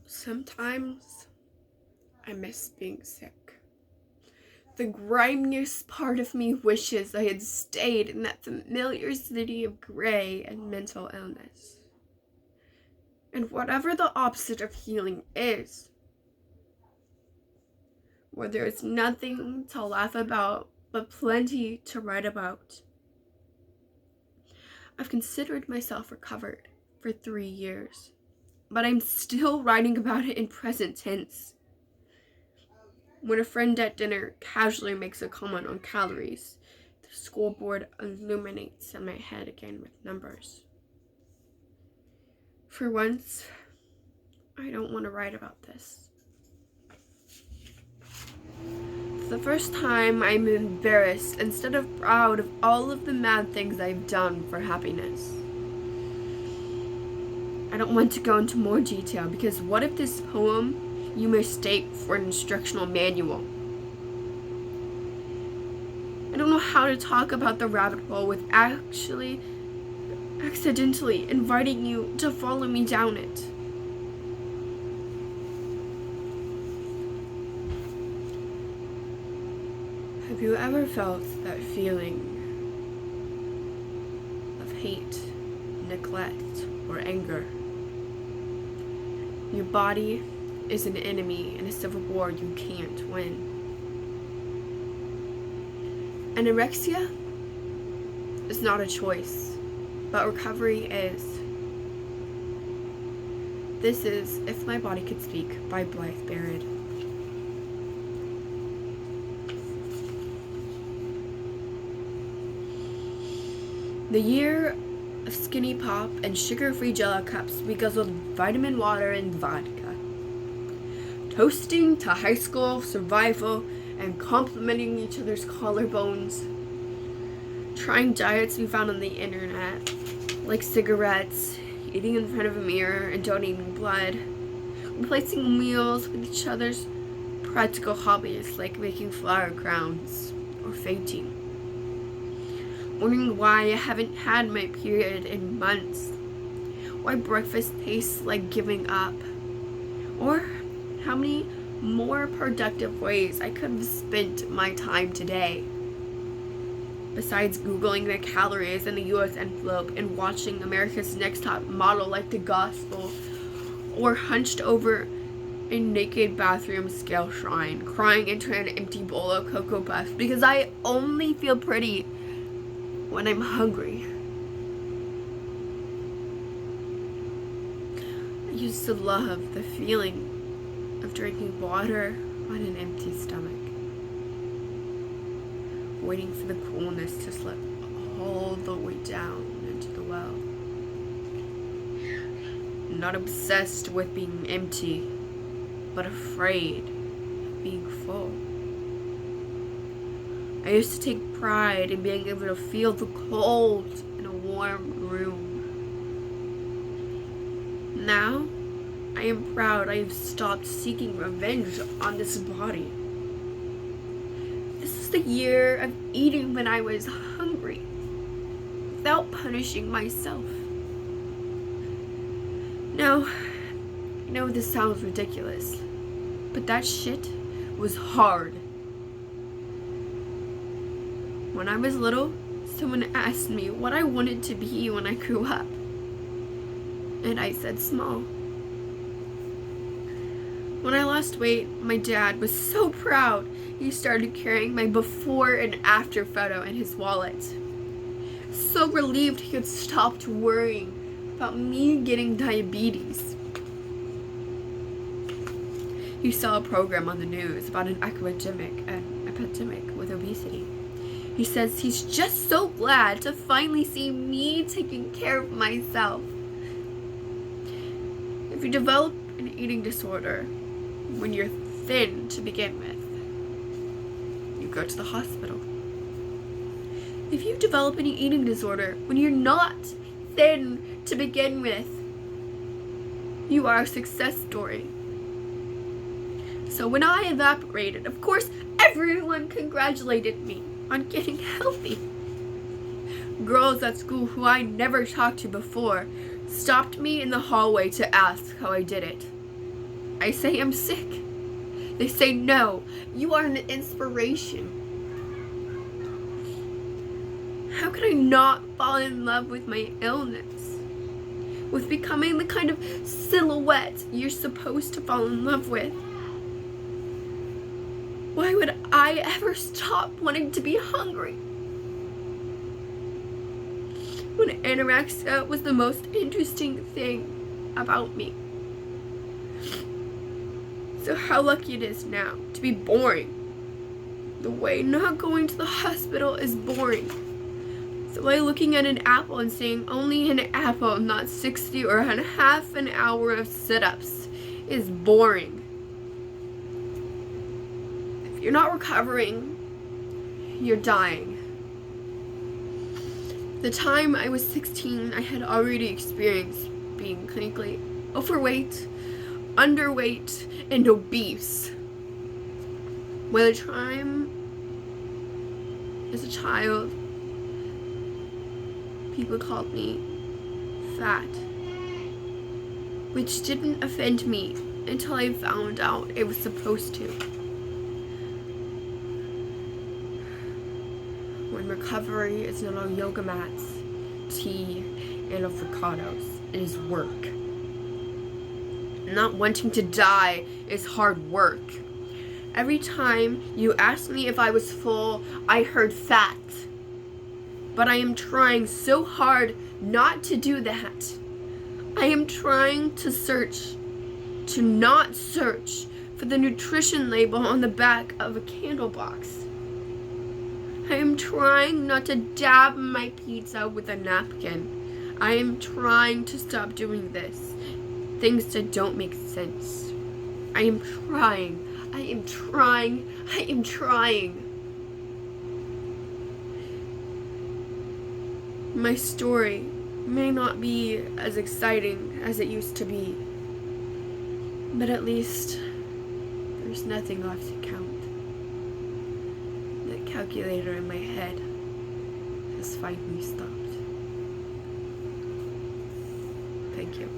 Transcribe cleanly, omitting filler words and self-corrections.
Sometimes I miss being sick. The grimiest part of me wishes I had stayed in that familiar city of gray and mental illness. And whatever the opposite of healing is, where there is nothing to laugh about but plenty to write about. I've considered myself recovered for 3 years, but I'm still writing about it in present tense. When a friend at dinner casually makes a comment on calories, the scoreboard illuminates in my head again with numbers. For once, I don't want to write about this. For the first time, I'm embarrassed instead of proud of all of the mad things I've done for happiness. I don't want to go into more detail because what if this poem you mistake for an instructional manual? I don't know how to talk about the rabbit hole with accidentally inviting you to follow me down it. Have you ever felt that feeling of hate, neglect, or anger? Your body is an enemy in a civil war you can't win. Anorexia is not a choice, but recovery is. This is If My Body Could Speak by Blythe Baird. The year of skinny pop and sugar-free Jello cups we guzzled vitamin water and vodka. Toasting to high school survival and complimenting each other's collarbones. Trying diets we found on the internet, like cigarettes, eating in front of a mirror and donating blood. Replacing meals with each other's practical hobbies like making flower crowns or fainting. Wondering why I haven't had my period in months. Why breakfast tastes like giving up. Or how many more productive ways I could have spent my time today. Besides Googling the calories in the US envelope and watching America's Next Top Model like the gospel, or hunched over a naked bathroom scale shrine, crying into an empty bowl of Cocoa Puffs because I only feel pretty when I'm hungry. I used to love the feeling of drinking water on an empty stomach, waiting for the coolness to slip all the way down into the well. Not obsessed with being empty, but afraid of being full. I used to take pride in being able to feel the cold in a warm room. Now, I am proud I have stopped seeking revenge on this body. This is the year of eating when I was hungry, without punishing myself. Now, I know this sounds ridiculous, but that shit was hard. When I was little, someone asked me what I wanted to be when I grew up, and I said small. When I lost weight, my dad was so proud he started carrying my before and after photo in his wallet. So relieved he had stopped worrying about me getting diabetes. He saw a program on the news about an epidemic with obesity. He says he's just so glad to finally see me taking care of myself. If you develop an eating disorder when you're thin to begin with, you go to the hospital. If you develop an eating disorder when you're not thin to begin with, you are a success story. So when I evaporated, of course, everyone congratulated me on getting healthy. girls at school who I never talked to before stopped me in the hallway to ask how I did it. I say I'm sick. They say, no, you are an inspiration. How could I not fall in love with my illness? With becoming the kind of silhouette you're supposed to fall in love with? Why would I ever stop wanting to be hungry? When anorexia was the most interesting thing about me. So how lucky it is now to be boring. The way not going to the hospital is boring. The way looking at an apple and saying only an apple, not 60 or a half an hour of sit-ups, is boring. If you're not recovering, you're dying. The time I was 16, I had already experienced being clinically overweight, underweight, and obese. By the time, as a child, people called me fat, which didn't offend me until I found out it was supposed to. When recovery is not on yoga mats, tea, and avocados, it is work. Not wanting to die is hard work. Every time you asked me if I was full, I heard fat. But I am trying so hard not to do that. I am trying to not search for the nutrition label on the back of a candle box. I am trying not to dab my pizza with a napkin. I am trying to stop doing this. Things that don't make sense. I am trying. I am trying. I am trying. My story may not be as exciting as it used to be, but at least there's nothing left to count. The calculator in my head has finally stopped. Thank you.